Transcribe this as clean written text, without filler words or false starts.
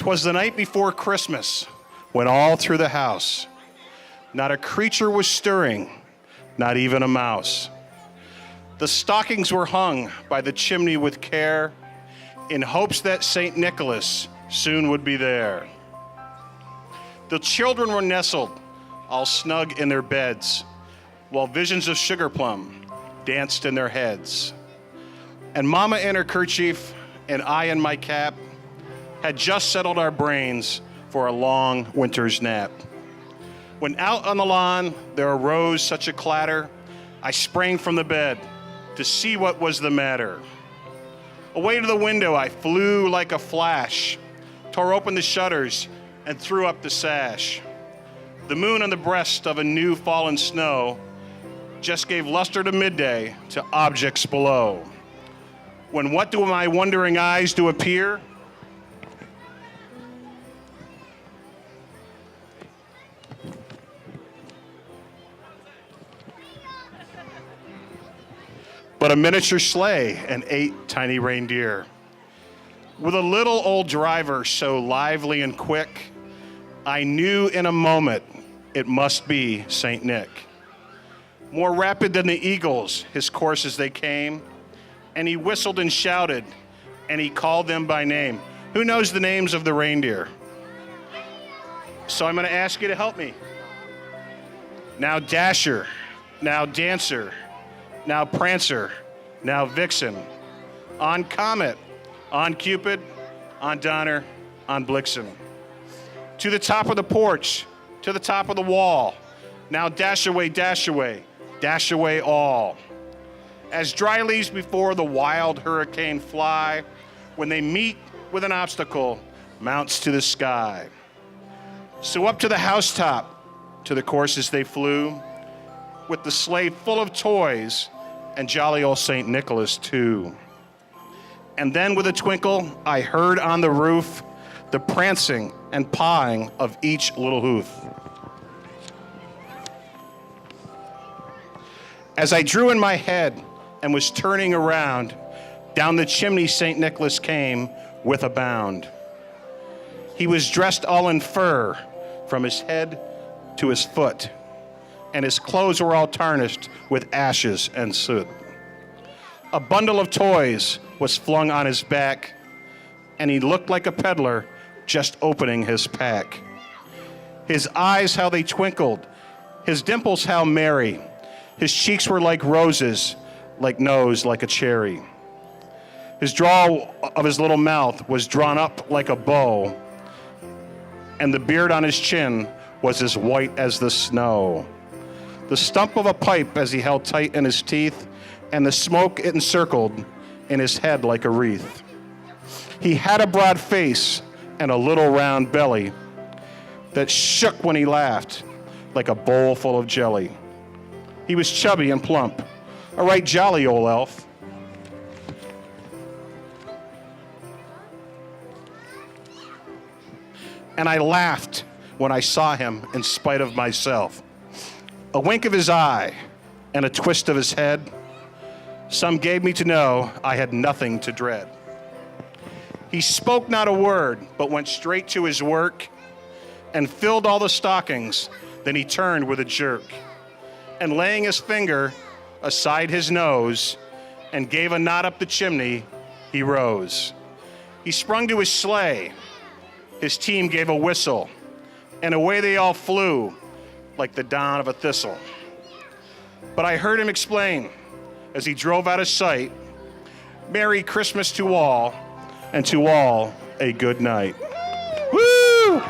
'Twas the night before Christmas, when all through the house, not a creature was stirring, not even a mouse. The stockings were hung by the chimney with care, in hopes that St. Nicholas soon would be there. The children were nestled, all snug in their beds, while visions of sugar plum danced in their heads. And Mama in her kerchief, and I in my cap, had just settled our brains for a long winter's nap. When out on the lawn there arose such a clatter, I sprang from the bed to see what was the matter. Away to the window I flew like a flash, tore open the shutters and threw up the sash. The moon on the breast of a new fallen snow just gave luster to midday to objects below. When what do my wondering eyes do appear? But a miniature sleigh and 8 tiny reindeer. With a little old driver so lively and quick, I knew in a moment it must be St. Nick. More rapid than the eagles, his course as they came, and he whistled and shouted, and he called them by name. Who knows the names of the reindeer? So I'm going to ask you to help me. Now Dasher, now Dancer, now Prancer, now Vixen, on Comet, on Cupid, on Donner, on Blitzen. To the top of the porch, to the top of the wall, now dash away, dash away, dash away all. As dry leaves before the wild hurricane fly, when they meet with an obstacle, mounts to the sky. So up to the housetop, to the courses they flew, with the sleigh full of toys, and jolly old St. Nicholas too. And then with a twinkle, I heard on the roof the prancing and pawing of each little hoof. As I drew in my head and was turning around, down the chimney St. Nicholas came with a bound. He was dressed all in fur from his head to his foot, and his clothes were all tarnished with ashes and soot. A bundle of toys was flung on his back, and he looked like a peddler just opening his pack. His eyes, how they twinkled, his dimples, how merry. His cheeks were like roses, like nose, like a cherry. His draw of his little mouth was drawn up like a bow, and the beard on his chin was as white as the snow. The stump of a pipe as he held tight in his teeth, and the smoke it encircled in his head like a wreath. He had a broad face and a little round belly that shook when he laughed like a bowl full of jelly. He was chubby and plump, a right jolly old elf. And I laughed when I saw him in spite of myself. A wink of his eye and a twist of his head, some gave me to know I had nothing to dread. He spoke not a word, but went straight to his work and filled all the stockings. Then he turned with a jerk, and laying his finger aside his nose and gave a nod up the chimney, he rose. He sprung to his sleigh, his team gave a whistle, and away they all flew like the down of a thistle. But I heard him explain as he drove out of sight, Merry Christmas to all, and to all a good night. Woo!